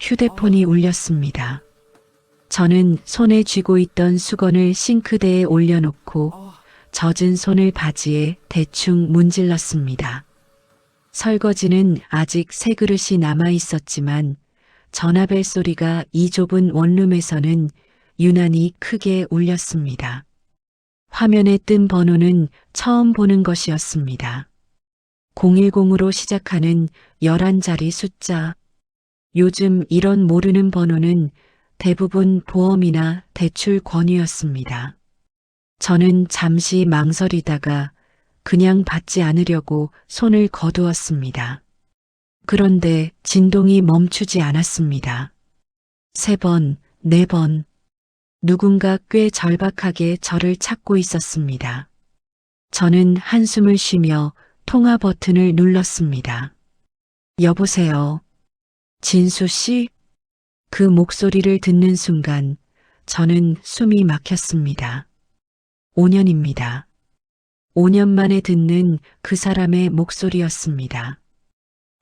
휴대폰이 울렸습니다. 저는 손에 쥐고 있던 수건을 싱크대에 올려놓고 젖은 손을 바지에 대충 문질렀습니다. 설거지는 아직 새 그릇이 남아 있었지만 전화벨 소리가 이 좁은 원룸에서는 유난히 크게 울렸습니다. 화면에 뜬 번호는 처음 보는 것이었습니다. 010으로 시작하는 11자리 숫자. 요즘 이런 모르는 번호는 대부분 보험이나 대출 권유였습니다. 저는 잠시 망설이다가 그냥 받지 않으려고 손을 거두었습니다. 그런데 진동이 멈추지 않았습니다. 3번, 4번. 누군가 꽤 절박하게 저를 찾고 있었습니다. 저는 한숨을 쉬며 통화 버튼을 눌렀습니다. 여보세요. 진수 씨? 그 목소리를 듣는 순간 저는 숨이 막혔습니다. 5년입니다. 5년 만에 듣는 그 사람의 목소리였습니다.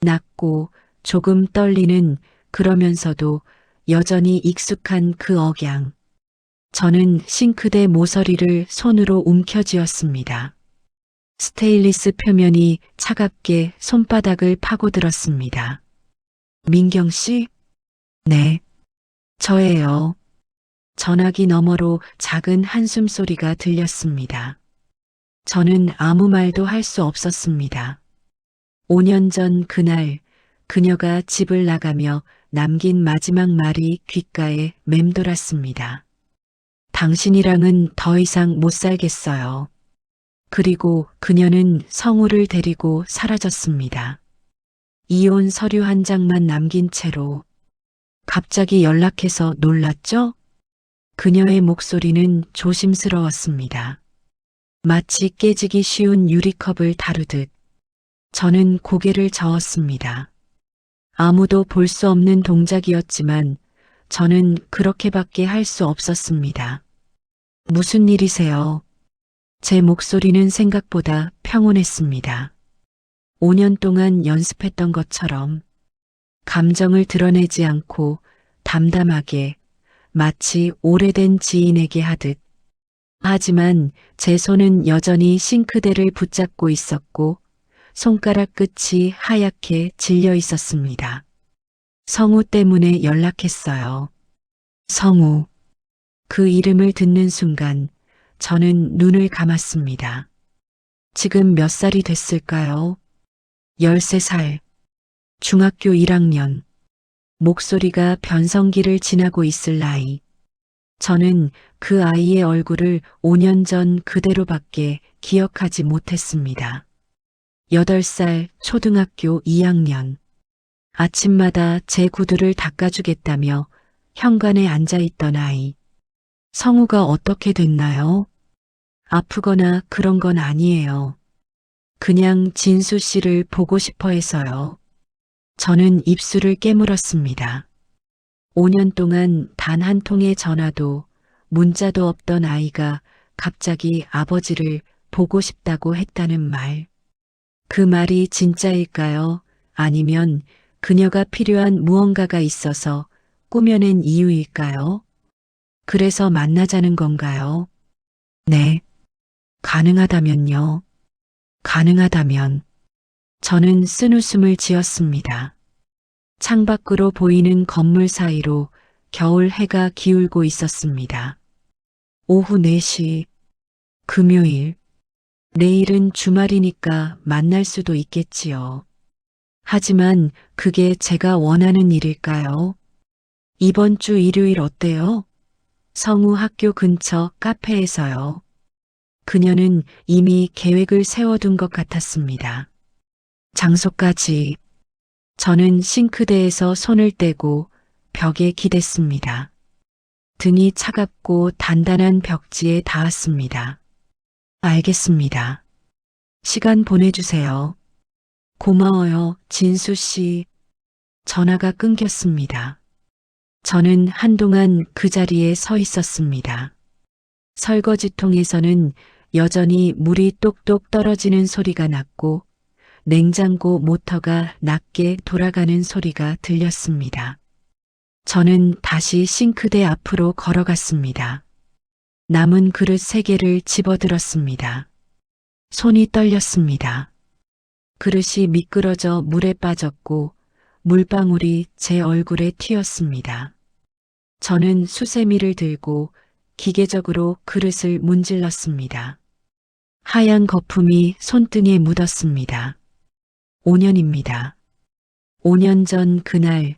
낮고 조금 떨리는 그러면서도 여전히 익숙한 그 억양. 저는 싱크대 모서리를 손으로 움켜쥐었습니다. 스테인리스 표면이 차갑게 손바닥을 파고들었습니다. 민경 씨? 네. 저예요. 전화기 너머로 작은 한숨 소리가 들렸습니다. 저는 아무 말도 할 수 없었습니다. 5년 전 그날 그녀가 집을 나가며 남긴 마지막 말이 귓가에 맴돌았습니다. 당신이랑은 더 이상 못 살겠어요. 그리고 그녀는 성우를 데리고 사라졌습니다. 이혼 서류 한 장만 남긴 채로. 갑자기 연락해서 놀랐죠? 그녀의 목소리는 조심스러웠습니다. 마치 깨지기 쉬운 유리컵을 다루듯. 저는 고개를 저었습니다. 아무도 볼 수 없는 동작이었지만 저는 그렇게밖에 할 수 없었습니다. 무슨 일이세요? 제 목소리는 생각보다 평온했습니다. 5년 동안 연습했던 것처럼 감정을 드러내지 않고 담담하게 마치 오래된 지인에게 하듯. 하지만 제 손은 여전히 싱크대를 붙잡고 있었고 손가락 끝이 하얗게 질려 있었습니다. 성우 때문에 연락했어요. 성우. 그 이름을 듣는 순간 저는 눈을 감았습니다. 지금 몇 살이 됐을까요? 13살. 중학교 1학년. 목소리가 변성기를 지나고 있을 나이. 저는 그 아이의 얼굴을 5년 전 그대로밖에 기억하지 못했습니다. 8살 초등학교 2학년. 아침마다 제 구두를 닦아주겠다며 현관에 앉아있던 아이. 성우가 어떻게 됐나요? 아프거나 그런 건 아니에요. 그냥 진수 씨를 보고 싶어 해서요. 저는 입술을 깨물었습니다. 5년 동안 단 한 통의 전화도 문자도 없던 아이가 갑자기 아버지를 보고 싶다고 했다는 말. 그 말이 진짜일까요? 아니면 그녀가 필요한 무언가가 있어서 꾸며낸 이유일까요? 그래서 만나자는 건가요? 네. 가능하다면요. 가능하다면. 저는 쓴웃음을 지었습니다. 창밖으로 보이는 건물 사이로 겨울 해가 기울고 있었습니다. 오후 4시. 금요일. 내일은 주말이니까 만날 수도 있겠지요. 하지만 그게 제가 원하는 일일까요? 이번 주 일요일 어때요? 성우 학교 근처 카페에서요. 그녀는 이미 계획을 세워둔 것 같았습니다. 장소까지. 저는 싱크대에서 손을 떼고 벽에 기댔습니다. 등이 차갑고 단단한 벽지에 닿았습니다. 알겠습니다. 시간 보내주세요. 고마워요, 진수 씨. 전화가 끊겼습니다. 저는 한동안 그 자리에 서 있었습니다. 설거지통에서는 여전히 물이 똑똑 떨어지는 소리가 났고 냉장고 모터가 낮게 돌아가는 소리가 들렸습니다. 저는 다시 싱크대 앞으로 걸어갔습니다. 남은 그릇 3개를 집어들었습니다. 손이 떨렸습니다. 그릇이 미끄러져 물에 빠졌고 물방울이 제 얼굴에 튀었습니다. 저는 수세미를 들고 기계적으로 그릇을 문질렀습니다. 하얀 거품이 손등에 묻었습니다. 5년입니다. 5년 전 그날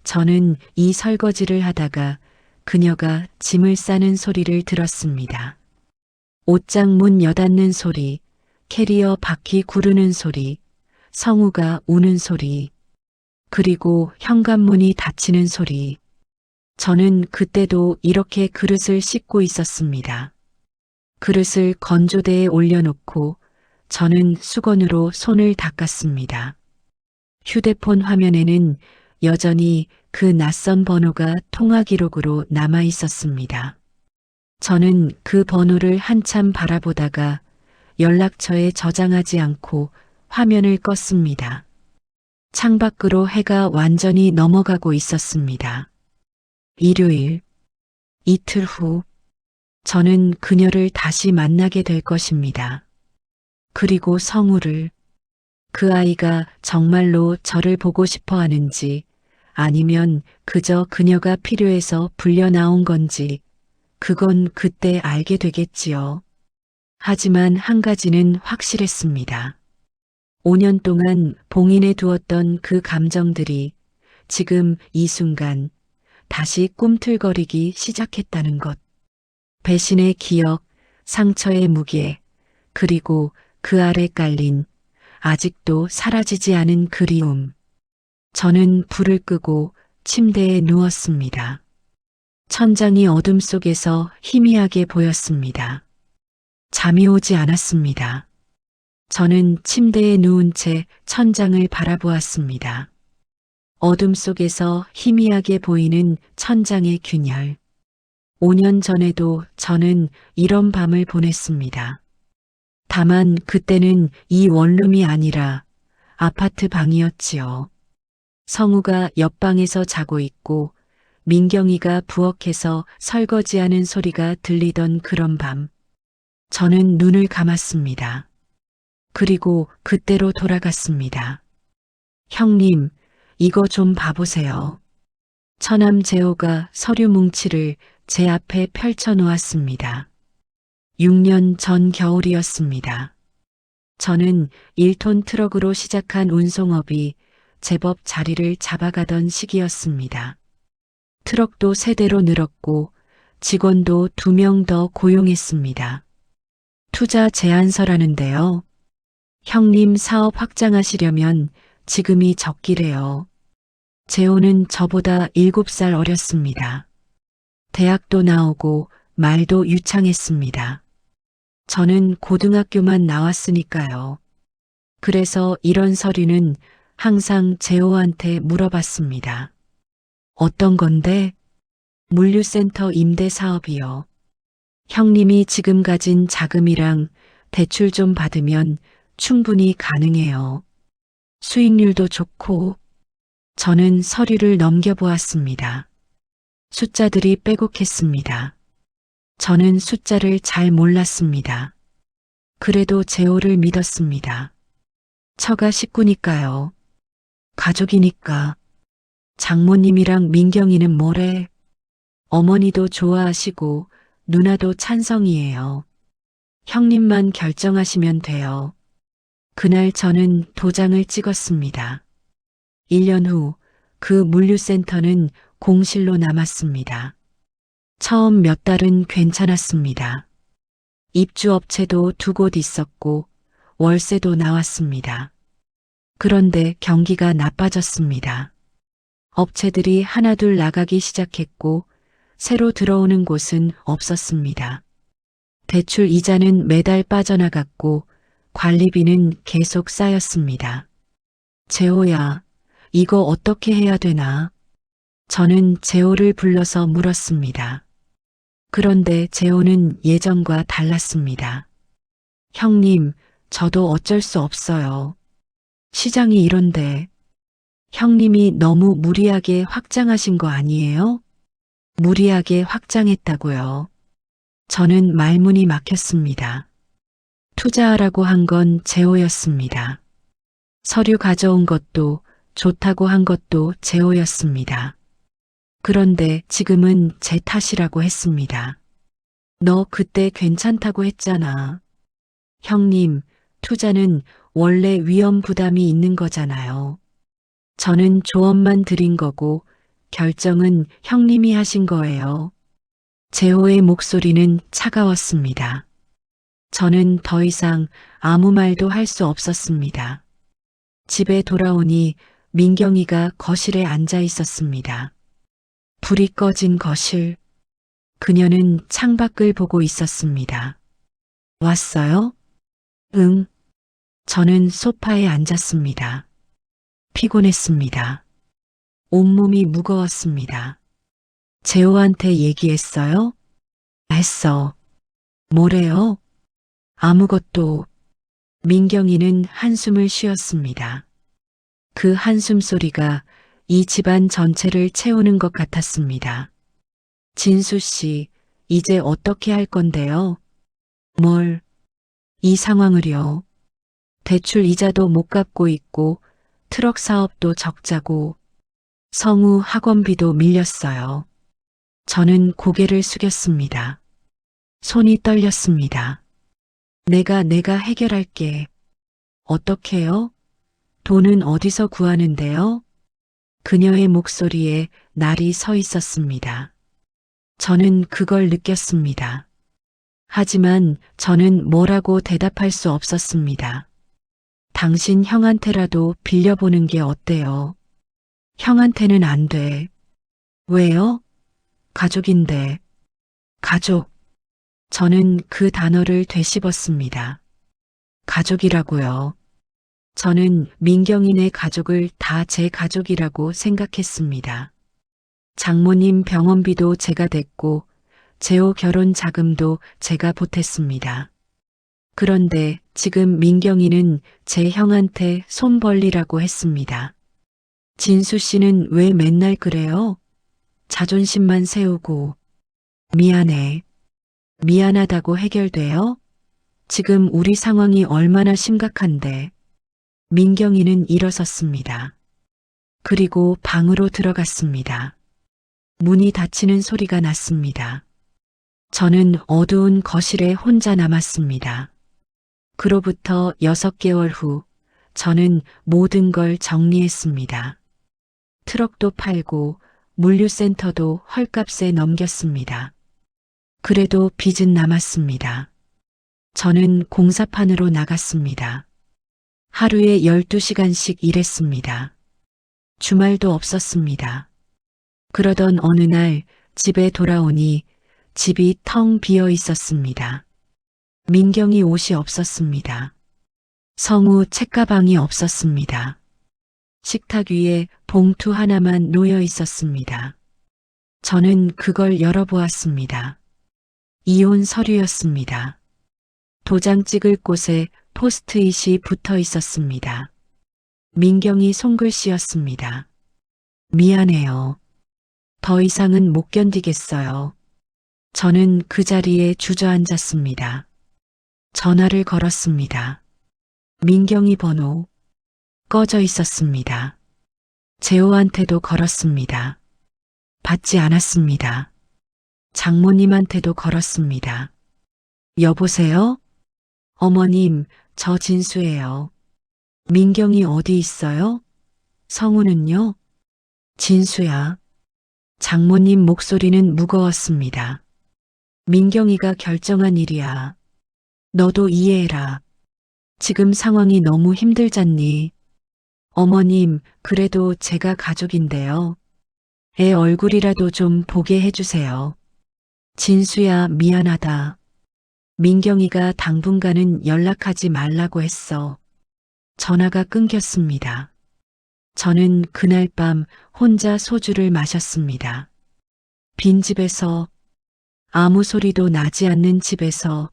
저는 이 설거지를 하다가 그녀가 짐을 싸는 소리를 들었습니다. 옷장 문 여닫는 소리, 캐리어 바퀴 구르는 소리, 성우가 우는 소리, 그리고 현관문이 닫히는 소리. 저는 그때도 이렇게 그릇을 씻고 있었습니다. 그릇을 건조대에 올려놓고 저는 수건으로 손을 닦았습니다. 휴대폰 화면에는 여전히 그 낯선 번호가 통화 기록으로 남아 있었습니다. 저는 그 번호를 한참 바라보다가 연락처에 저장하지 않고 화면을 껐습니다. 창밖으로 해가 완전히 넘어가고 있었습니다. 일요일, 이틀 후, 저는 그녀를 다시 만나게 될 것입니다. 그리고 성우를, 그 아이가 정말로 저를 보고 싶어 하는지 아니면 그저 그녀가 필요해서 불려 나온 건지 그건 그때 알게 되겠지요. 하지만 한 가지는 확실했습니다. 5년 동안 봉인해 두었던 그 감정들이 지금 이 순간 다시 꿈틀거리기 시작했다는 것. 배신의 기억, 상처의 무게, 그리고 그 아래 깔린 아직도 사라지지 않은 그리움. 저는 불을 끄고 침대에 누웠습니다. 천장이 어둠 속에서 희미하게 보였습니다. 잠이 오지 않았습니다. 저는 침대에 누운 채 천장을 바라보았습니다. 어둠 속에서 희미하게 보이는 천장의 균열. 5년 전에도 저는 이런 밤을 보냈습니다. 다만 그때는 이 원룸이 아니라 아파트 방이었지요. 성우가 옆방에서 자고 있고 민경이가 부엌에서 설거지하는 소리가 들리던 그런 밤. 저는 눈을 감았습니다. 그리고 그때로 돌아갔습니다. 형님, 이거 좀 봐보세요. 처남 재호가 서류 뭉치를 제 앞에 펼쳐 놓았습니다. 6년 전 겨울이었습니다. 저는 1톤 트럭으로 시작한 운송업이 제법 자리를 잡아가던 시기였습니다. 트럭도 3대로 늘었고 직원도 2명 더 고용했습니다. 투자 제안서라는데요. 형님 사업 확장하시려면 지금이 적기래요. 재호는 저보다 7살 어렸습니다. 대학도 나오고 말도 유창했습니다. 저는 고등학교만 나왔으니까요. 그래서 이런 서류는 항상 재호한테 물어봤습니다. 어떤 건데? 물류센터 임대 사업이요. 형님이 지금 가진 자금이랑 대출 좀 받으면 충분히 가능해요. 수익률도 좋고. 저는 서류를 넘겨보았습니다. 숫자들이 빼곡했습니다. 저는 숫자를 잘 몰랐습니다. 그래도 재호를 믿었습니다. 처가 식구니까요. 가족이니까. 장모님이랑 민경이는 뭐래? 어머니도 좋아하시고 누나도 찬성이에요. 형님만 결정하시면 돼요. 그날 저는 도장을 찍었습니다. 1년 후 그 물류센터는 공실로 남았습니다. 처음 몇 달은 괜찮았습니다. 입주업체도 2곳 있었고 월세도 나왔습니다. 그런데 경기가 나빠졌습니다. 업체들이 하나둘 나가기 시작했고 새로 들어오는 곳은 없었습니다. 대출 이자는 매달 빠져나갔고 관리비는 계속 쌓였습니다. 재호야, 이거 어떻게 해야 되나? 저는 재호를 불러서 물었습니다. 그런데 재호는 예전과 달랐습니다. 형님, 저도 어쩔 수 없어요. 시장이 이런데. 형님이 너무 무리하게 확장하신 거 아니에요? 무리하게 확장했다고요. 저는 말문이 막혔습니다. 투자하라고 한 건 재호였습니다. 서류 가져온 것도 좋다고 한 것도 재호였습니다. 그런데 지금은 제 탓이라고 했습니다. 너 그때 괜찮다고 했잖아. 형님, 투자는 원래 위험 부담이 있는 거잖아요. 저는 조언만 드린 거고 결정은 형님이 하신 거예요. 재호의 목소리는 차가웠습니다. 저는 더 이상 아무 말도 할 수 없었습니다. 집에 돌아오니 민경이가 거실에 앉아 있었습니다. 불이 꺼진 거실. 그녀는 창밖을 보고 있었습니다. 왔어요? 응. 저는 소파에 앉았습니다. 피곤했습니다. 온몸이 무거웠습니다. 재호한테 얘기했어요? 했어. 뭐래요? 아무것도. 민경이는 한숨을 쉬었습니다. 그 한숨 소리가 이 집안 전체를 채우는 것 같았습니다. 진수 씨, 이제 어떻게 할 건데요? 뭘? 이 상황을요. 대출 이자도 못 갚고 있고 트럭 사업도 적자고 성우 학원비도 밀렸어요. 저는 고개를 숙였습니다. 손이 떨렸습니다. 내가 해결할게. 어떻게요? 돈은 어디서 구하는데요? 그녀의 목소리에 날이 서 있었습니다. 저는 그걸 느꼈습니다. 하지만 저는 뭐라고 대답할 수 없었습니다. 당신 형한테라도 빌려보는 게 어때요? 형한테는 안 돼. 왜요? 가족인데. 가족. 저는 그 단어를 되씹었습니다. 가족이라고요. 저는 민경인의 가족을 다 제 가족이라고 생각했습니다. 장모님 병원비도 제가 댔고 재호 결혼 자금도 제가 보탰습니다. 그런데 지금 민경이는 제 형한테 손 벌리라고 했습니다. 진수 씨는 왜 맨날 그래요? 자존심만 세우고. 미안해. 미안하다고 해결돼요? 지금 우리 상황이 얼마나 심각한데. 민경이는 일어섰습니다. 그리고 방으로 들어갔습니다. 문이 닫히는 소리가 났습니다. 저는 어두운 거실에 혼자 남았습니다. 그로부터 6개월 후 저는 모든 걸 정리했습니다. 트럭도 팔고 물류센터도 헐값에 넘겼습니다. 그래도 빚은 남았습니다. 저는 공사판으로 나갔습니다. 하루에 12시간씩 일했습니다. 주말도 없었습니다. 그러던 어느 날 집에 돌아오니 집이 텅 비어 있었습니다. 민경이 옷이 없었습니다. 성우 책가방이 없었습니다. 식탁 위에 봉투 하나만 놓여 있었습니다. 저는 그걸 열어보았습니다. 이혼 서류였습니다. 도장 찍을 곳에 포스트잇이 붙어 있었습니다. 민경이 손글씨였습니다. 미안해요. 더 이상은 못 견디겠어요. 저는 그 자리에 주저앉았습니다. 전화를 걸었습니다. 민경이 번호 꺼져 있었습니다. 재호한테도 걸었습니다. 받지 않았습니다. 장모님한테도 걸었습니다. 여보세요? 어머님, 저 진수예요. 민경이 어디 있어요? 성우는요? 진수야. 장모님 목소리는 무거웠습니다. 민경이가 결정한 일이야. 너도 이해해라. 지금 상황이 너무 힘들잖니. 어머님, 그래도 제가 가족인데요. 애 얼굴이라도 좀 보게 해주세요. 진수야, 미안하다. 민경이가 당분간은 연락하지 말라고 했어. 전화가 끊겼습니다. 저는 그날 밤 혼자 소주를 마셨습니다. 빈집에서, 아무 소리도 나지 않는 집에서,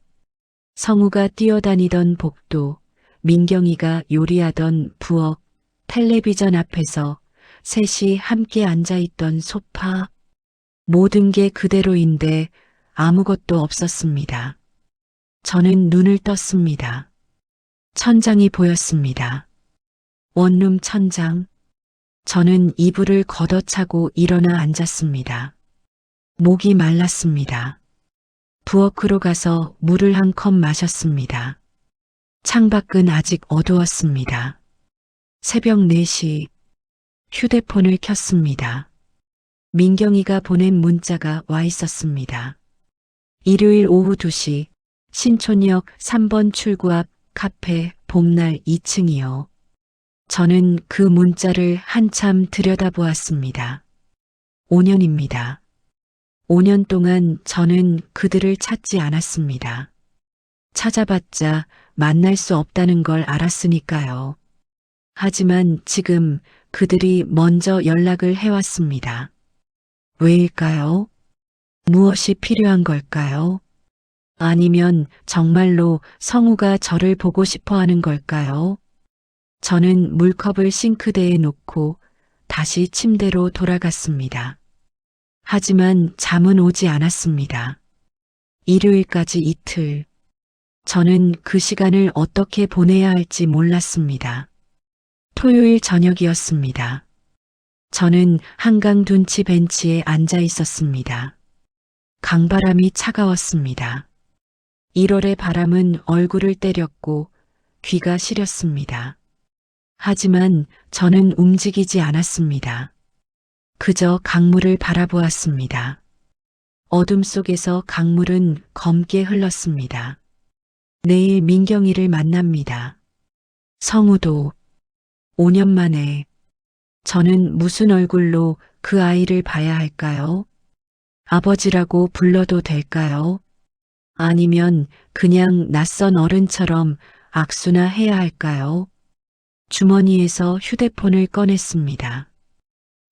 성우가 뛰어다니던 복도, 민경이가 요리하던 부엌, 텔레비전 앞에서 셋이 함께 앉아있던 소파. 모든 게 그대로인데 아무것도 없었습니다. 저는 눈을 떴습니다. 천장이 보였습니다. 원룸 천장. 저는 이불을 걷어차고 일어나 앉았습니다. 목이 말랐습니다. 부엌으로 가서 물을 한 컵 마셨습니다. 창밖은 아직 어두웠습니다. 새벽 4시 휴대폰을 켰습니다. 민경이가 보낸 문자가 와 있었습니다. 일요일 오후 2시 신촌역 3번 출구 앞 카페 봄날 2층이요. 저는 그 문자를 한참 들여다보았습니다. 5년입니다. 5년 동안 저는 그들을 찾지 않았습니다. 찾아봤자 만날 수 없다는 걸 알았으니까요. 하지만 지금 그들이 먼저 연락을 해왔습니다. 왜일까요? 무엇이 필요한 걸까요? 아니면 정말로 성우가 저를 보고 싶어 하는 걸까요? 저는 물컵을 싱크대에 놓고 다시 침대로 돌아갔습니다. 하지만 잠은 오지 않았습니다. 일요일까지 이틀. 저는 그 시간을 어떻게 보내야 할지 몰랐습니다. 토요일 저녁이었습니다. 저는 한강 둔치 벤치에 앉아 있었습니다. 강바람이 차가웠습니다. 1월의 바람은 얼굴을 때렸고 귀가 시렸습니다. 하지만 저는 움직이지 않았습니다. 그저 강물을 바라보았습니다. 어둠 속에서 강물은 검게 흘렀습니다. 내일 민경이를 만납니다. 성우도 5년 만에 저는 무슨 얼굴로 그 아이를 봐야 할까요? 아버지라고 불러도 될까요? 아니면 그냥 낯선 어른처럼 악수나 해야 할까요? 주머니에서 휴대폰을 꺼냈습니다.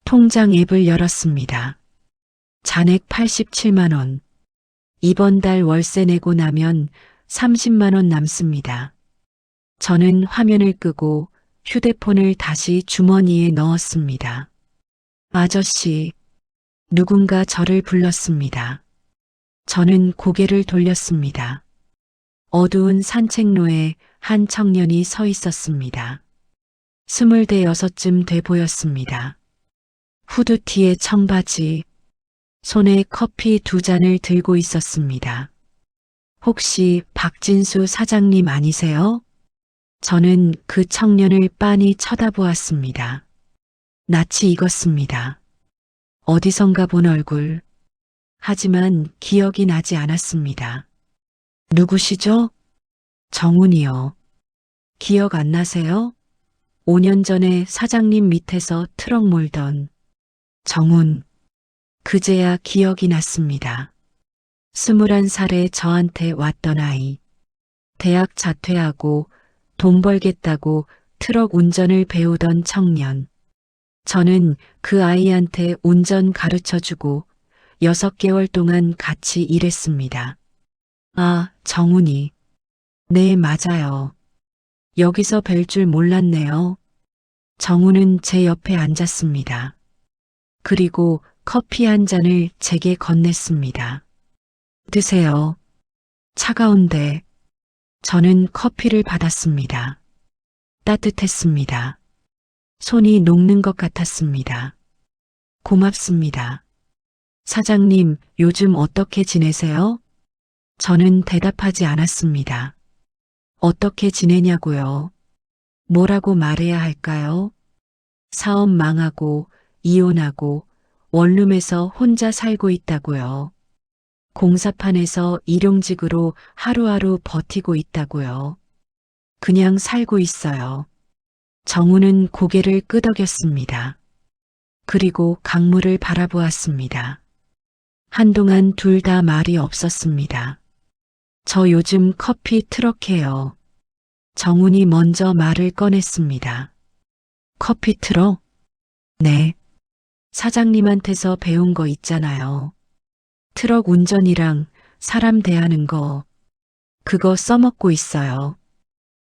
통장 앱을 열었습니다. 잔액 87만 원. 이번 달 월세 내고 나면 30만 원 남습니다. 저는 화면을 끄고 휴대폰을 다시 주머니에 넣었습니다. 아저씨, 누군가 저를 불렀습니다. 저는 고개를 돌렸습니다. 어두운 산책로에 한 청년이 서 있었습니다. 26쯤 돼 보였습니다. 후드티에 청바지, 손에 커피 2잔을 들고 있었습니다. 혹시 박진수 사장님 아니세요? 저는 그 청년을 빤히 쳐다보았습니다. 낯이 익었습니다. 어디선가 본 얼굴. 하지만 기억이 나지 않았습니다. 누구시죠? 정훈이요. 기억 안 나세요? 5년 전에 사장님 밑에서 트럭 몰던 정훈. 그제야 기억이 났습니다. 21살에 저한테 왔던 아이. 대학 자퇴하고 돈 벌겠다고 트럭 운전을 배우던 청년. 저는 그 아이한테 운전 가르쳐주고 6개월 동안 같이 일했습니다. 아, 정훈이. 네, 맞아요. 여기서 뵐 줄 몰랐네요. 정훈은 제 옆에 앉았습니다. 그리고 커피 한 잔을 제게 건넸습니다. 드세요. 차가운데. 저는 커피를 받았습니다. 따뜻했습니다. 손이 녹는 것 같았습니다. 고맙습니다. 사장님, 요즘 어떻게 지내세요? 저는 대답하지 않았습니다. 어떻게 지내냐고요? 뭐라고 말해야 할까요? 사업 망하고 이혼하고 원룸에서 혼자 살고 있다고요. 공사판에서 일용직으로 하루하루 버티고 있다고요. 그냥 살고 있어요. 정우는 고개를 끄덕였습니다. 그리고 강물을 바라보았습니다. 한동안 둘 다 말이 없었습니다. 저 요즘 커피 트럭해요. 정훈이 먼저 말을 꺼냈습니다. 커피 트럭? 네. 사장님한테서 배운 거 있잖아요. 트럭 운전이랑 사람 대하는 거. 그거 써먹고 있어요.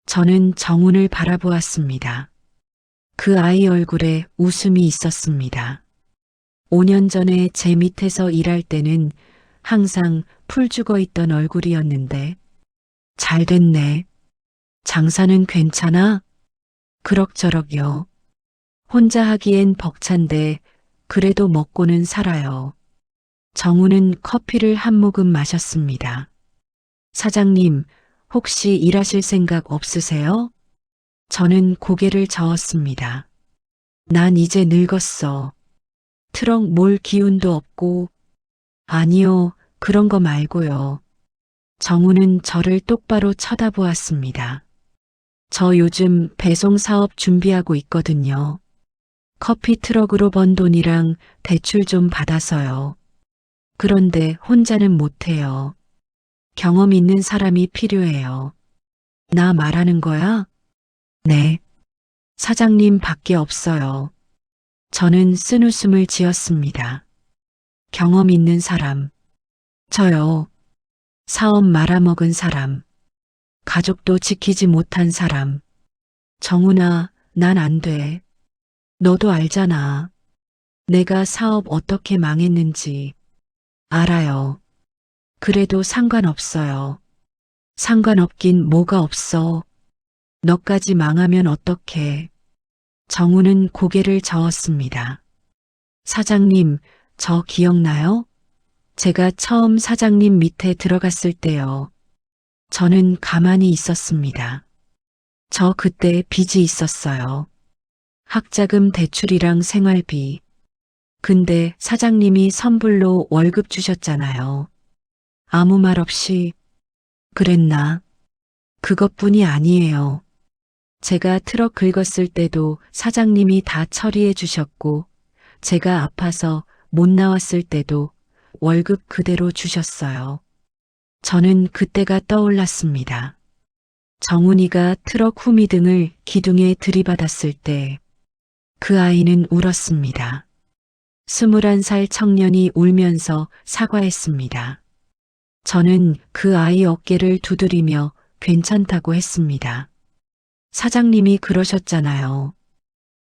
저는 정훈을 바라보았습니다. 그 아이 얼굴에 웃음이 있었습니다. 5년 전에 제 밑에서 일할 때는 항상 풀 죽어 있던 얼굴이었는데 잘 됐네. 장사는 괜찮아? 그럭저럭요. 혼자 하기엔 벅찬데 그래도 먹고는 살아요. 정우는 커피를 한 모금 마셨습니다. 사장님, 혹시 일하실 생각 없으세요? 저는 고개를 저었습니다. 난 이제 늙었어. 트럭 몰 기운도 없고. 아니요, 그런 거 말고요. 정우는 저를 똑바로 쳐다보았습니다. 저 요즘 배송 사업 준비하고 있거든요. 커피 트럭으로 번 돈이랑 대출 좀 받아서요. 그런데 혼자는 못해요. 경험 있는 사람이 필요해요. 나 말하는 거야? 네. 사장님 밖에 없어요. 저는 쓴웃음을 지었습니다. 경험 있는 사람. 저요. 사업 말아먹은 사람. 가족도 지키지 못한 사람. 정훈아, 난 안 돼. 너도 알잖아. 내가 사업 어떻게 망했는지. 알아요. 그래도 상관없어요. 상관없긴 뭐가 없어. 너까지 망하면 어떡해. 정우는 고개를 저었습니다. 사장님, 저 기억나요? 제가 처음 사장님 밑에 들어갔을 때요. 저는 가만히 있었습니다. 저 그때 빚이 있었어요. 학자금 대출이랑 생활비. 근데 사장님이 선불로 월급 주셨잖아요. 아무 말 없이. 그랬나? 그것뿐이 아니에요. 제가 트럭 긁었을 때도 사장님이 다 처리해 주셨고, 제가 아파서 못 나왔을 때도 월급 그대로 주셨어요. 저는 그때가 떠올랐습니다. 정훈이가 트럭 후미등을 기둥에 들이받았을 때 그 아이는 울었습니다. 21살 청년이 울면서 사과했습니다. 저는 그 아이 어깨를 두드리며 괜찮다고 했습니다. 사장님이 그러셨잖아요.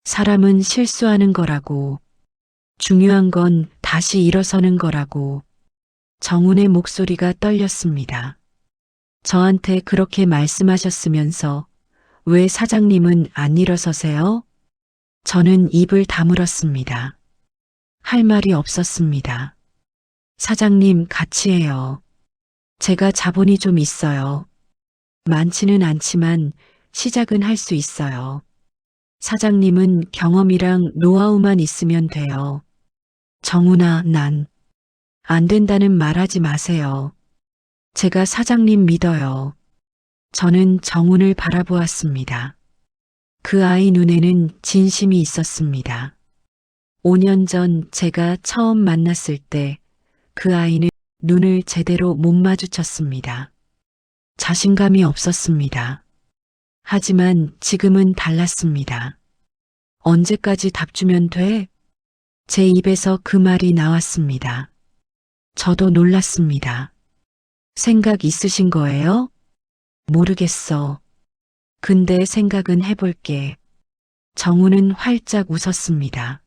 사람은 실수하는 거라고. 중요한 건 다시 일어서는 거라고. 정훈의 목소리가 떨렸습니다. 저한테 그렇게 말씀하셨으면서 왜 사장님은 안 일어서세요? 저는 입을 다물었습니다. 할 말이 없었습니다. 사장님 같이 해요. 제가 자본이 좀 있어요. 많지는 않지만 시작은 할 수 있어요. 사장님은 경험이랑 노하우만 있으면 돼요. 정훈아, 난 안 된다는 말하지 마세요. 제가 사장님 믿어요. 저는 정훈을 바라보았습니다. 그 아이 눈에는 진심이 있었습니다. 5년 전 제가 처음 만났을 때 그 아이는 눈을 제대로 못 마주쳤습니다. 자신감이 없었습니다. 하지만 지금은 달랐습니다. 언제까지 답 주면 돼? 제 입에서 그 말이 나왔습니다. 저도 놀랐습니다. 생각 있으신 거예요? 모르겠어. 근데 생각은 해볼게. 정우는 활짝 웃었습니다.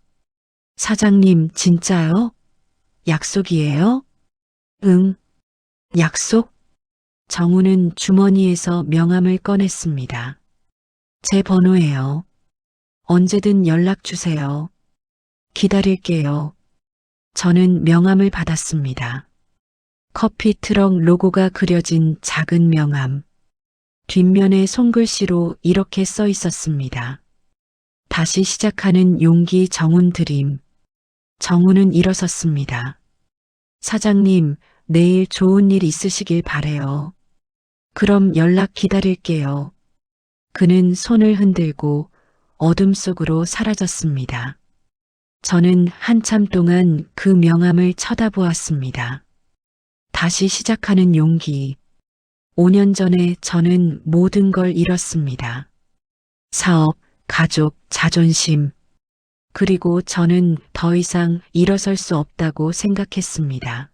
사장님, 진짜요? 약속이에요? 응. 약속? 정우는 주머니에서 명함을 꺼냈습니다. 제 번호예요. 언제든 연락 주세요. 기다릴게요. 저는 명함을 받았습니다. 커피 트럭 로고가 그려진 작은 명함. 뒷면에 손글씨로 이렇게 써 있었습니다. 다시 시작하는 용기 정훈 드림. 정훈은 일어섰습니다. 사장님, 내일 좋은 일 있으시길 바래요. 그럼 연락 기다릴게요. 그는 손을 흔들고 어둠 속으로 사라졌습니다. 저는 한참 동안 그 명함을 쳐다보았습니다. 다시 시작하는 용기. 5년 전에 저는 모든 걸 잃었습니다. 사업, 가족, 자존심. 그리고 저는 더 이상 일어설 수 없다고 생각했습니다.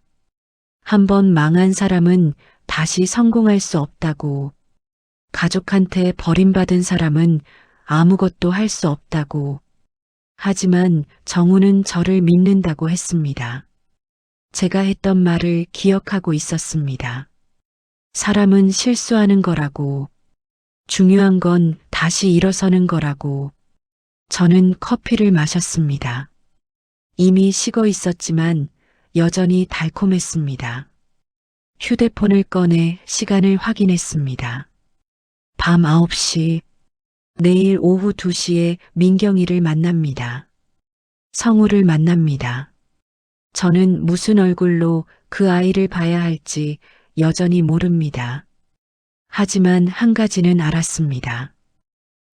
한번 망한 사람은 다시 성공할 수 없다고. 가족한테 버림받은 사람은 아무것도 할 수 없다고. 하지만 정우는 저를 믿는다고 했습니다. 제가 했던 말을 기억하고 있었습니다. 사람은 실수하는 거라고. 중요한 건 다시 일어서는 거라고. 저는 커피를 마셨습니다. 이미 식어 있었지만 여전히 달콤했습니다. 휴대폰을 꺼내 시간을 확인했습니다. 밤 9시, 내일 오후 2시에 민경이를 만납니다. 성우를 만납니다. 저는 무슨 얼굴로 그 아이를 봐야 할지 여전히 모릅니다. 하지만 한 가지는 알았습니다.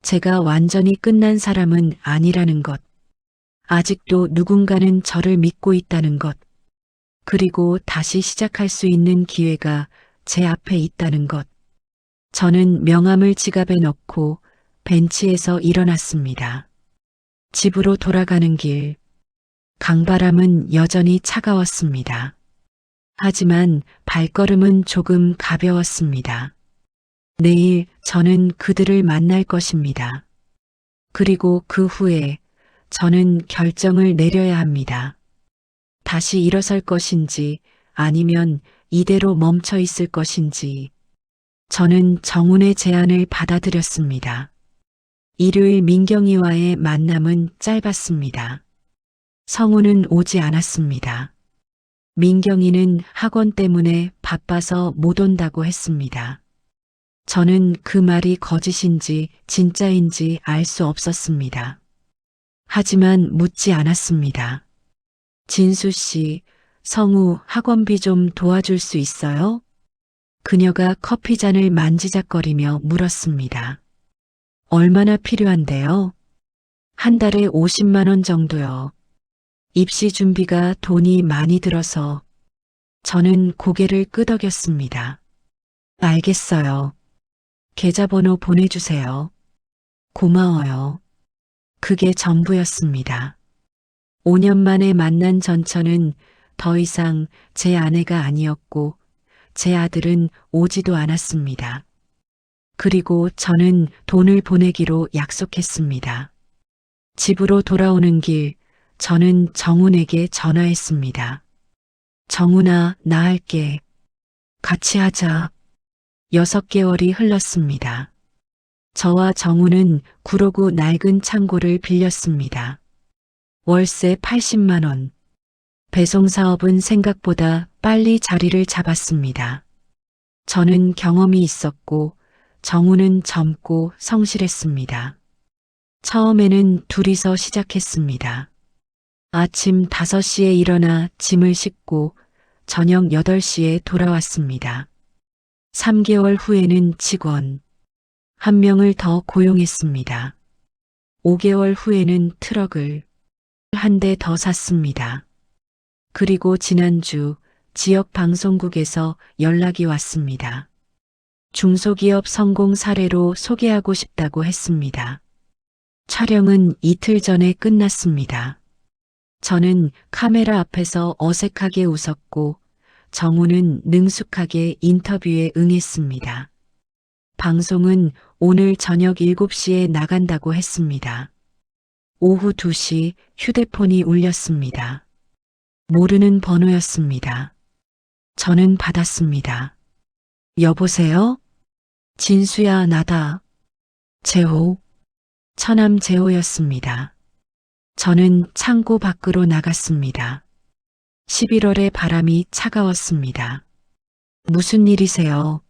제가 완전히 끝난 사람은 아니라는 것. 아직도 누군가는 저를 믿고 있다는 것. 그리고 다시 시작할 수 있는 기회가 제 앞에 있다는 것. 저는 명함을 지갑에 넣고 벤치에서 일어났습니다. 집으로 돌아가는 길. 강바람은 여전히 차가웠습니다. 하지만 발걸음은 조금 가벼웠습니다. 내일 저는 그들을 만날 것입니다. 그리고 그 후에 저는 결정을 내려야 합니다. 다시 일어설 것인지 아니면 이대로 멈춰 있을 것인지. 저는 정훈의 제안을 받아들였습니다. 일요일 민경이와의 만남은 짧았습니다. 성우는 오지 않았습니다. 민경이는 학원 때문에 바빠서 못 온다고 했습니다. 저는 그 말이 거짓인지 진짜인지 알 수 없었습니다. 하지만 묻지 않았습니다. 진수 씨, 성우 학원비 좀 도와줄 수 있어요? 그녀가 커피잔을 만지작거리며 물었습니다. 얼마나 필요한데요? 한 달에 50만 원 정도요. 입시 준비가 돈이 많이 들어서. 저는 고개를 끄덕였습니다. 알겠어요. 계좌번호 보내주세요. 고마워요. 그게 전부였습니다. 5년 만에 만난 전처는 더 이상 제 아내가 아니었고 제 아들은 오지도 않았습니다. 그리고 저는 돈을 보내기로 약속했습니다. 집으로 돌아오는 길 저는 정훈에게 전화했습니다. 정훈아, 나 할게. 같이 하자. 6개월이 흘렀습니다. 저와 정훈은 구로구 낡은 창고를 빌렸습니다. 월세 80만 원. 배송 사업은 생각보다 빨리 자리를 잡았습니다. 저는 경험이 있었고 정훈은 젊고 성실했습니다. 처음에는 둘이서 시작했습니다. 아침 5시에 일어나 짐을 싣고 저녁 8시에 돌아왔습니다. 3개월 후에는 직원 1명을 더 고용했습니다. 5개월 후에는 트럭을 한 대 더 샀습니다. 그리고 지난주 지역 방송국에서 연락이 왔습니다. 중소기업 성공 사례로 소개하고 싶다고 했습니다. 촬영은 이틀 전에 끝났습니다. 저는 카메라 앞에서 어색하게 웃었고 정우는 능숙하게 인터뷰에 응했습니다. 방송은 오늘 저녁 7시에 나간다고 했습니다. 오후 2시 휴대폰이 울렸습니다. 모르는 번호였습니다. 저는 받았습니다. 여보세요? 진수야, 나다. 재호. 처남 재호였습니다. 저는 창고 밖으로 나갔습니다. 11월의 바람이 차가웠습니다. 무슨 일이세요?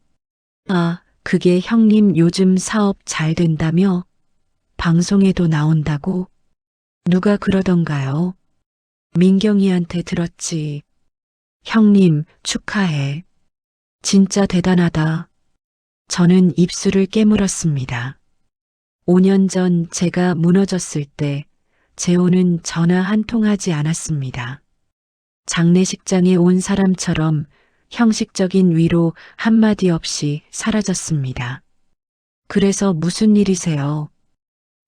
아, 그게 형님 요즘 사업 잘 된다며? 방송에도 나온다고? 누가 그러던가요? 민경이한테 들었지. 형님, 축하해. 진짜 대단하다. 저는 입술을 깨물었습니다. 5년 전 제가 무너졌을 때 재호는 전화 한 통 하지 않았습니다. 장례식장에 온 사람처럼 형식적인 위로 한마디 없이 사라졌습니다. 그래서 무슨 일이세요?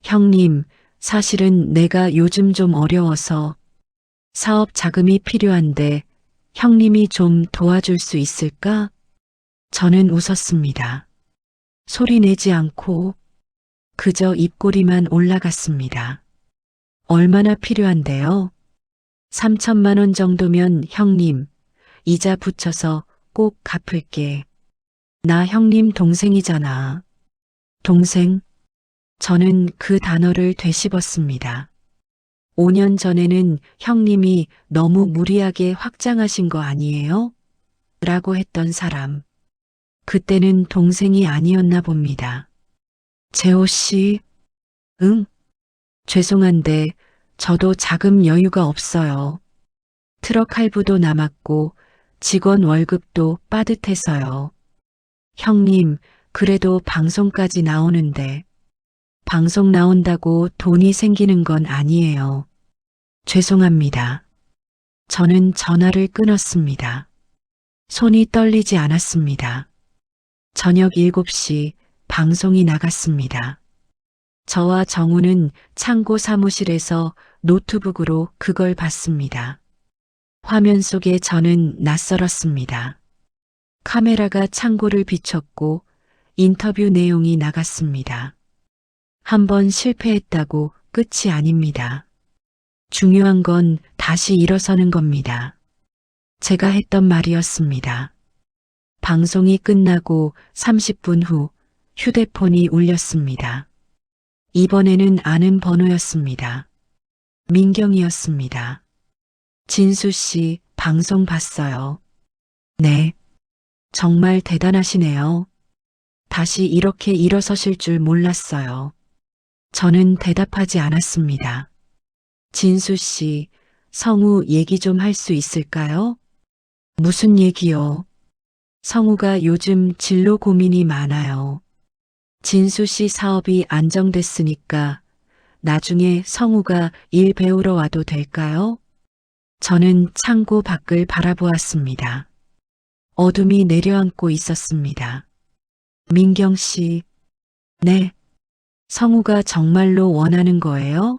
형님, 사실은 내가 요즘 좀 어려워서 사업 자금이 필요한데 형님이 좀 도와줄 수 있을까? 저는 웃었습니다. 소리 내지 않고 그저 입꼬리만 올라갔습니다. 얼마나 필요한데요? 3천만 원 정도면 형님, 이자 붙여서 꼭 갚을게. 나 형님 동생이잖아. 동생? 저는 그 단어를 되씹었습니다. 5년 전에는 형님이 너무 무리하게 확장하신 거 아니에요? 라고 했던 사람. 그때는 동생이 아니었나 봅니다. 재호 씨, 응? 죄송한데 저도 자금 여유가 없어요. 트럭 할부도 남았고 직원 월급도 빠듯해서요. 형님, 그래도 방송까지 나오는데 방송 나온다고 돈이 생기는 건 아니에요. 죄송합니다. 저는 전화를 끊었습니다. 손이 떨리지 않았습니다. 저녁 7시 방송이 나갔습니다. 저와 정우는 창고 사무실에서 노트북으로 그걸 봤습니다. 화면 속에 저는 낯설었습니다. 카메라가 창고를 비췄고 인터뷰 내용이 나갔습니다. 한 번 실패했다고 끝이 아닙니다. 중요한 건 다시 일어서는 겁니다. 제가 했던 말이었습니다. 방송이 끝나고 30분 후 휴대폰이 울렸습니다. 이번에는 아는 번호였습니다. 민경이었습니다. 진수 씨, 방송 봤어요. 네. 정말 대단하시네요. 다시 이렇게 일어서실 줄 몰랐어요. 저는 대답하지 않았습니다. 진수 씨, 성우 얘기 좀 할 수 있을까요? 무슨 얘기요? 성우가 요즘 진로 고민이 많아요. 진수 씨 사업이 안정됐으니까 나중에 성우가 일 배우러 와도 될까요? 저는 창고 밖을 바라보았습니다. 어둠이 내려앉고 있었습니다. 민경 씨, 네. 성우가 정말로 원하는 거예요?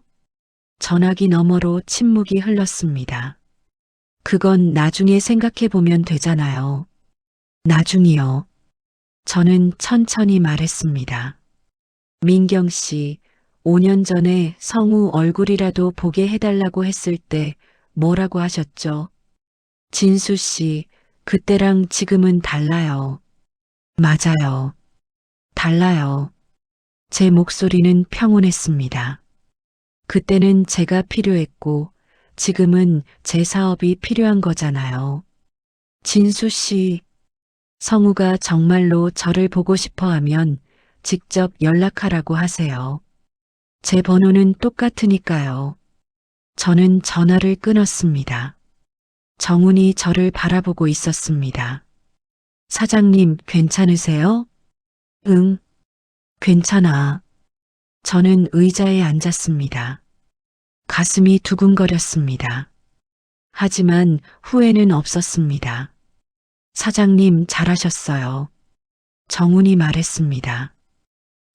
전화기 너머로 침묵이 흘렀습니다. 그건 나중에 생각해 보면 되잖아요. 나중이요. 저는 천천히 말했습니다. 민경 씨, 5년 전에 성우 얼굴이라도 보게 해달라고 했을 때 뭐라고 하셨죠? 진수 씨, 그때랑 지금은 달라요. 맞아요. 달라요. 제 목소리는 평온했습니다. 그때는 제가 필요했고 지금은 제 사업이 필요한 거잖아요. 진수 씨, 성우가 정말로 저를 보고 싶어 하면 직접 연락하라고 하세요. 제 번호는 똑같으니까요. 저는 전화를 끊었습니다. 정훈이 저를 바라보고 있었습니다. 사장님, 괜찮으세요? 응, 괜찮아. 저는 의자에 앉았습니다. 가슴이 두근거렸습니다. 하지만 후회는 없었습니다. 사장님, 잘하셨어요. 정훈이 말했습니다.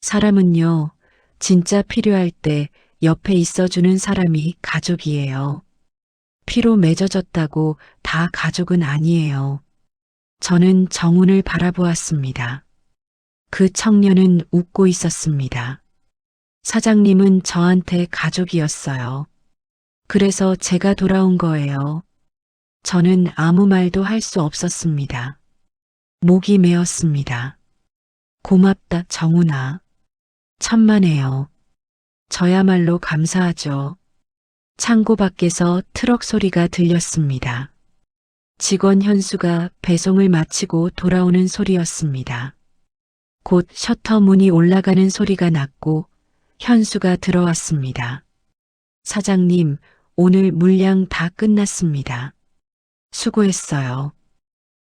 사람은요, 진짜 필요할 때 옆에 있어주는 사람이 가족이에요. 피로 맺어졌다고 다 가족은 아니에요. 저는 정훈을 바라보았습니다. 그 청년은 웃고 있었습니다. 사장님은 저한테 가족이었어요. 그래서 제가 돌아온 거예요. 저는 아무 말도 할 수 없었습니다. 목이 메었습니다. 고맙다, 정훈아. 천만에요. 저야말로 감사하죠. 창고 밖에서 트럭 소리가 들렸습니다. 직원 현수가 배송을 마치고 돌아오는 소리였습니다. 곧 셔터 문이 올라가는 소리가 났고 현수가 들어왔습니다. 사장님, 오늘 물량 다 끝났습니다. 수고했어요.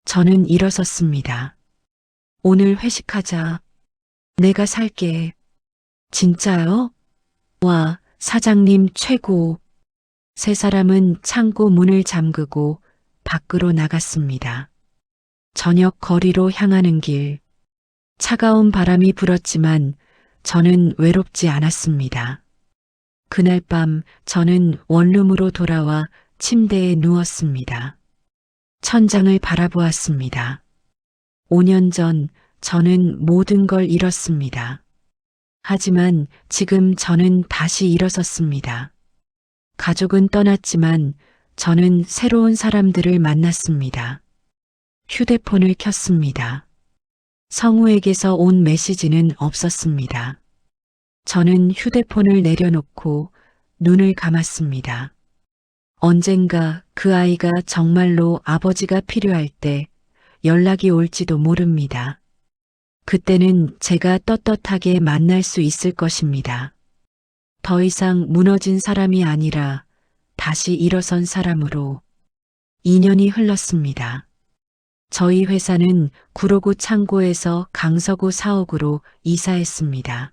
저는 일어섰습니다. 오늘 회식하자. 내가 살게. 진짜요? 와, 사장님 최고. 세 사람은 창고 문을 잠그고 밖으로 나갔습니다. 저녁 거리로 향하는 길. 차가운 바람이 불었지만 저는 외롭지 않았습니다. 그날 밤 저는 원룸으로 돌아와 침대에 누웠습니다. 천장을 바라보았습니다. 5년 전 저는 모든 걸 잃었습니다. 하지만 지금 저는 다시 일어섰습니다. 가족은 떠났지만 저는 새로운 사람들을 만났습니다. 휴대폰을 켰습니다. 성우에게서 온 메시지는 없었습니다. 저는 휴대폰을 내려놓고 눈을 감았습니다. 언젠가 그 아이가 정말로 아버지가 필요할 때 연락이 올지도 모릅니다. 그때는 제가 떳떳하게 만날 수 있을 것입니다. 더 이상 무너진 사람이 아니라 다시 일어선 사람으로 2년이 흘렀습니다. 저희 회사는 구로구 창고에서 강서구 사옥으로 이사했습니다.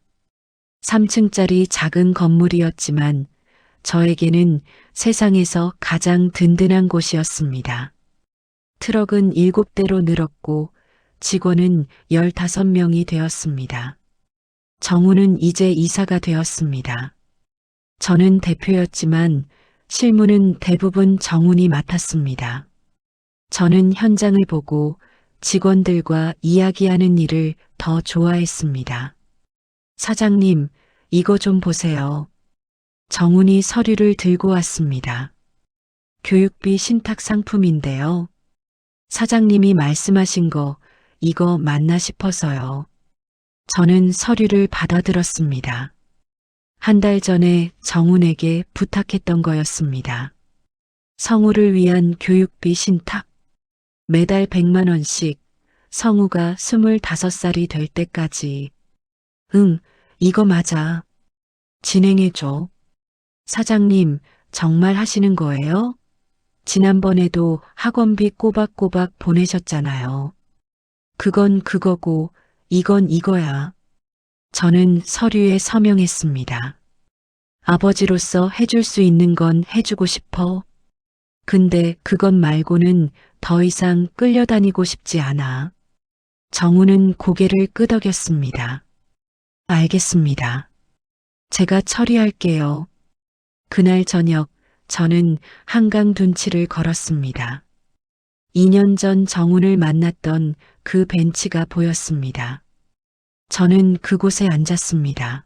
3층짜리 작은 건물이었지만 저에게는 세상에서 가장 든든한 곳이었습니다. 트럭은 7대로 늘었고 직원은 15명이 되었습니다. 정우는 이제 이사가 되었습니다. 저는 대표였지만 실무는 대부분 정훈이 맡았습니다. 저는 현장을 보고 직원들과 이야기하는 일을 더 좋아했습니다. 사장님, 이거 좀 보세요. 정훈이 서류를 들고 왔습니다. 교육비 신탁 상품인데요. 사장님이 말씀하신 거 이거 맞나 싶어서요. 저는 서류를 받아들었습니다. 한 달 전에 정훈에게 부탁했던 거였습니다. 성우를 위한 교육비 신탁. 매달 100만 원씩 성우가 25살이 될 때까지. 응, 이거 맞아. 진행해줘. 사장님, 정말 하시는 거예요? 지난번에도 학원비 꼬박꼬박 보내셨잖아요. 그건 그거고 이건 이거야. 저는 서류에 서명했습니다. 아버지로서 해줄 수 있는 건 해주고 싶어. 근데 그것 말고는 더 이상 끌려다니고 싶지 않아. 정우는 고개를 끄덕였습니다. 알겠습니다. 제가 처리할게요. 그날 저녁 저는 한강 둔치를 걸었습니다. 2년 전 정훈을 만났던 그 벤치가 보였습니다. 저는 그곳에 앉았습니다.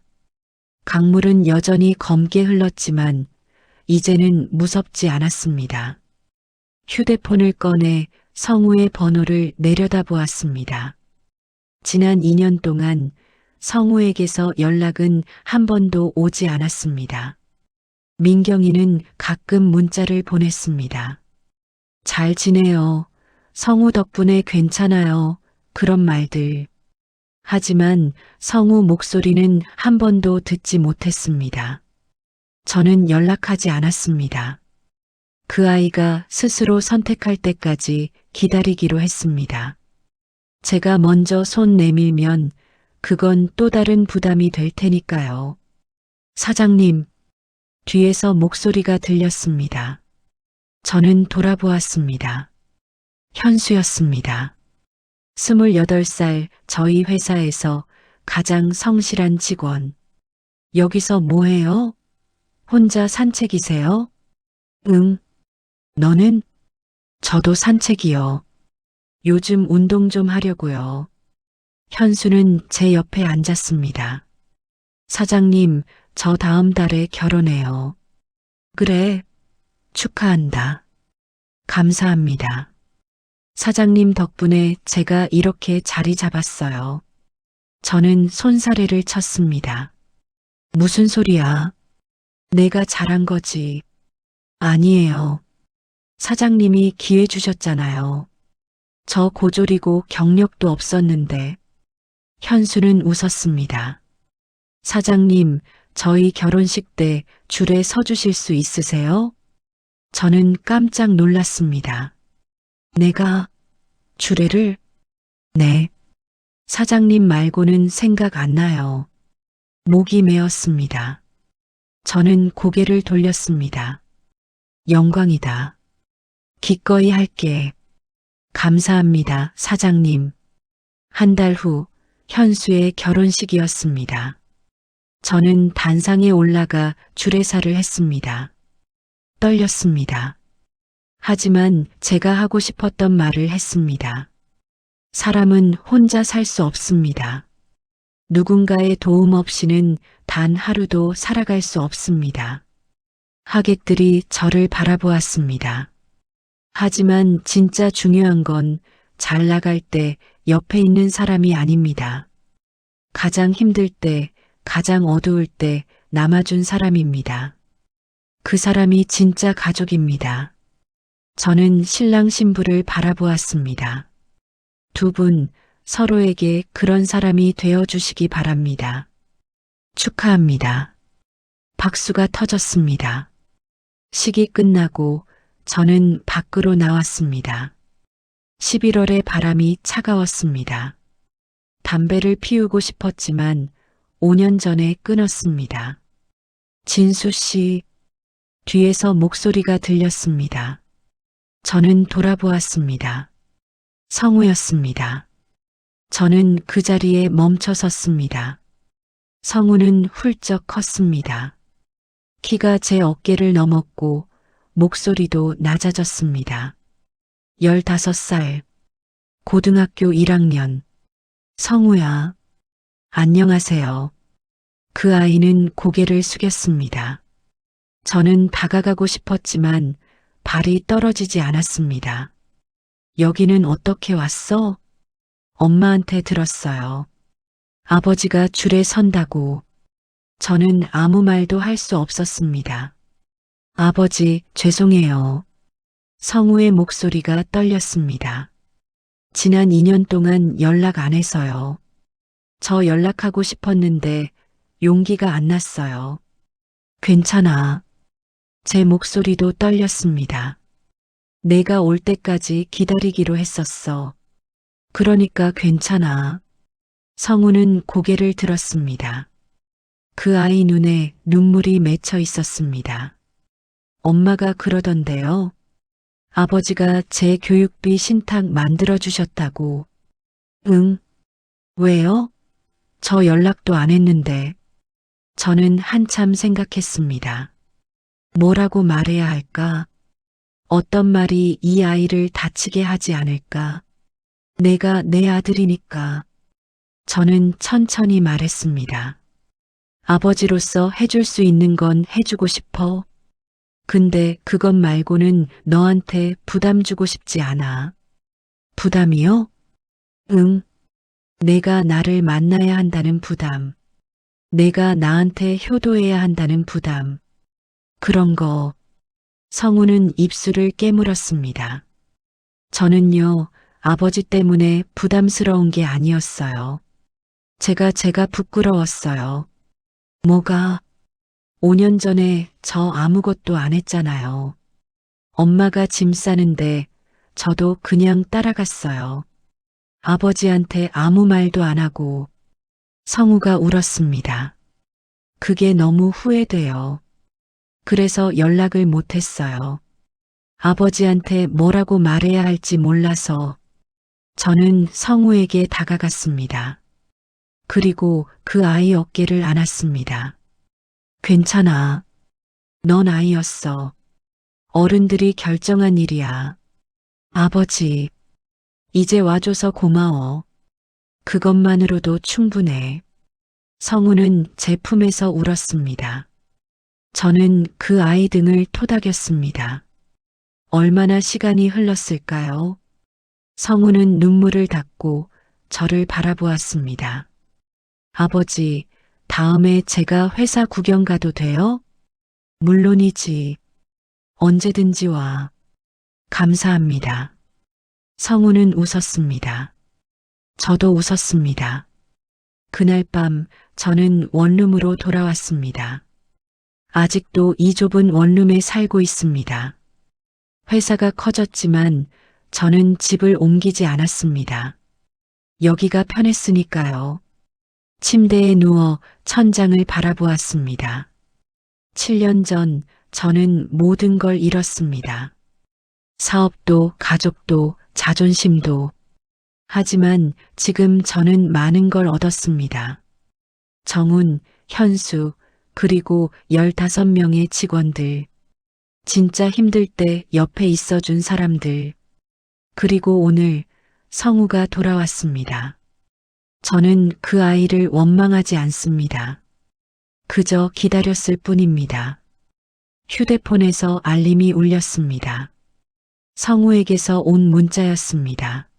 강물은 여전히 검게 흘렀지만 이제는 무섭지 않았습니다. 휴대폰을 꺼내 성우의 번호를 내려다보았습니다. 지난 2년 동안 성우에게서 연락은 한 번도 오지 않았습니다. 민경이는 가끔 문자를 보냈습니다. 잘 지내요. 성우 덕분에 괜찮아요. 그런 말들. 하지만 성우 목소리는 한 번도 듣지 못했습니다. 저는 연락하지 않았습니다. 그 아이가 스스로 선택할 때까지 기다리기로 했습니다. 제가 먼저 손 내밀면 그건 또 다른 부담이 될 테니까요. 사장님, 뒤에서 목소리가 들렸습니다. 저는 돌아보았습니다. 현수였습니다. 28살 저희 회사에서 가장 성실한 직원. 여기서 뭐해요? 혼자 산책이세요? 응. 너는? 저도 산책이요. 요즘 운동 좀 하려고요. 현수는 제 옆에 앉았습니다. 사장님, 저 다음 달에 결혼해요. 그래, 축하한다. 감사합니다. 사장님 덕분에 제가 이렇게 자리 잡았어요. 저는 손사래를 쳤습니다. 무슨 소리야? 내가 잘한 거지. 아니에요. 사장님이 기회 주셨잖아요. 저 고졸이고 경력도 없었는데. 현수는 웃었습니다. 사장님, 저희 결혼식 때 줄에 서주실 수 있으세요? 저는 깜짝 놀랐습니다. 내가 주례를? 네. 사장님 말고는 생각 안 나요. 목이 메었습니다. 저는 고개를 돌렸습니다. 영광이다. 기꺼이 할게. 감사합니다, 사장님. 한 달 후 현수의 결혼식이었습니다. 저는 단상에 올라가 주례사를 했습니다. 떨렸습니다. 하지만 제가 하고 싶었던 말을 했습니다. 사람은 혼자 살 수 없습니다. 누군가의 도움 없이는 단 하루도 살아갈 수 없습니다. 하객들이 저를 바라보았습니다. 하지만 진짜 중요한 건 잘 나갈 때 옆에 있는 사람이 아닙니다. 가장 힘들 때, 가장 어두울 때 남아준 사람입니다. 그 사람이 진짜 가족입니다. 저는 신랑 신부를 바라보았습니다. 두 분 서로에게 그런 사람이 되어주시기 바랍니다. 축하합니다. 박수가 터졌습니다. 식이 끝나고 저는 밖으로 나왔습니다. 11월의 바람이 차가웠습니다. 담배를 피우고 싶었지만 5년 전에 끊었습니다. 진수 씨, 뒤에서 목소리가 들렸습니다. 저는 돌아보았습니다. 성우였습니다. 저는 그 자리에 멈춰 섰습니다. 성우는 훌쩍 컸습니다. 키가 제 어깨를 넘었고 목소리도 낮아졌습니다. 15살, 고등학교 1학년. 성우야, 안녕하세요. 그 아이는 고개를 숙였습니다. 저는 다가가고 싶었지만 발이 떨어지지 않았습니다. 여기는 어떻게 왔어? 엄마한테 들었어요. 아버지가 줄에 선다고. 저는 아무 말도 할 수 없었습니다. 아버지, 죄송해요. 성우의 목소리가 떨렸습니다. 지난 2년 동안 연락 안 해서요. 저 연락하고 싶었는데 용기가 안 났어요. 괜찮아. 제 목소리도 떨렸습니다. 내가 올 때까지 기다리기로 했었어. 그러니까 괜찮아. 성우는 고개를 들었습니다. 그 아이 눈에 눈물이 맺혀 있었습니다. 엄마가 그러던데요. 아버지가 제 교육비 신탁 만들어주셨다고. 응? 왜요? 저 연락도 안 했는데. 저는 한참 생각했습니다. 뭐라고 말해야 할까? 어떤 말이 이 아이를 다치게 하지 않을까? 내가 내 아들이니까. 저는 천천히 말했습니다. 아버지로서 해줄 수 있는 건 해주고 싶어. 근데 그것 말고는 너한테 부담 주고 싶지 않아. 부담이요? 응. 내가 나를 만나야 한다는 부담. 내가 나한테 효도해야 한다는 부담. 그런 거. 성우는 입술을 깨물었습니다. 저는요, 아버지 때문에 부담스러운 게 아니었어요. 제가 부끄러웠어요. 뭐가? 5년 전에 저 아무것도 안 했잖아요. 엄마가 짐 싸는데 저도 그냥 따라갔어요. 아버지한테 아무 말도 안 하고. 성우가 울었습니다. 그게 너무 후회돼요. 그래서 연락을 못 했어요. 아버지한테 뭐라고 말해야 할지 몰라서. 저는 성우에게 다가갔습니다. 그리고 그 아이 어깨를 안았습니다. 괜찮아. 넌 아이였어. 어른들이 결정한 일이야. 아버지, 이제 와줘서 고마워. 그것만으로도 충분해. 성우는 제 품에서 울었습니다. 저는 그 아이 등을 토닥였습니다. 얼마나 시간이 흘렀을까요? 성우는 눈물을 닦고 저를 바라보았습니다. 아버지, 다음에 제가 회사 구경 가도 돼요? 물론이지. 언제든지 와. 감사합니다. 성우는 웃었습니다. 저도 웃었습니다. 그날 밤 저는 원룸으로 돌아왔습니다. 아직도 이 좁은 원룸에 살고 있습니다. 회사가 커졌지만 저는 집을 옮기지 않았습니다. 여기가 편했으니까요. 침대에 누워 천장을 바라보았습니다. 7년 전 저는 모든 걸 잃었습니다. 사업도, 가족도, 자존심도. 하지만 지금 저는 많은 걸 얻었습니다. 정훈, 현수, 그리고 15명의 직원들. 진짜 힘들 때 옆에 있어준 사람들. 그리고 오늘 성우가 돌아왔습니다. 저는 그 아이를 원망하지 않습니다. 그저 기다렸을 뿐입니다. 휴대폰에서 알림이 울렸습니다. 성우에게서 온 문자였습니다.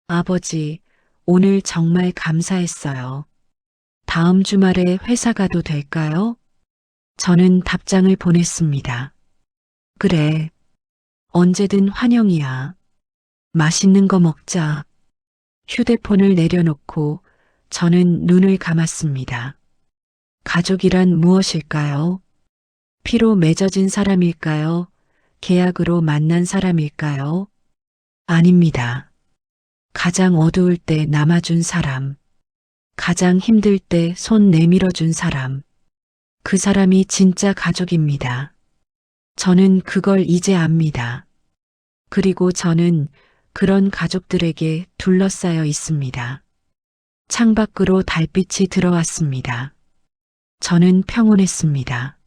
아버지, 오늘 정말 감사했어요. 다음 주말에 회사 가도 될까요? 저는 답장을 보냈습니다. 그래. 언제든 환영이야. 맛있는 거 먹자. 휴대폰을 내려놓고 저는 눈을 감았습니다. 가족이란 무엇일까요? 피로 맺어진 사람일까요? 계약으로 만난 사람일까요? 아닙니다. 가장 어두울 때 남아준 사람, 가장 힘들 때 손 내밀어준 사람, 그 사람이 진짜 가족입니다. 저는 그걸 이제 압니다. 그리고 저는 그런 가족들에게 둘러싸여 있습니다. 창밖으로 달빛이 들어왔습니다. 저는 평온했습니다.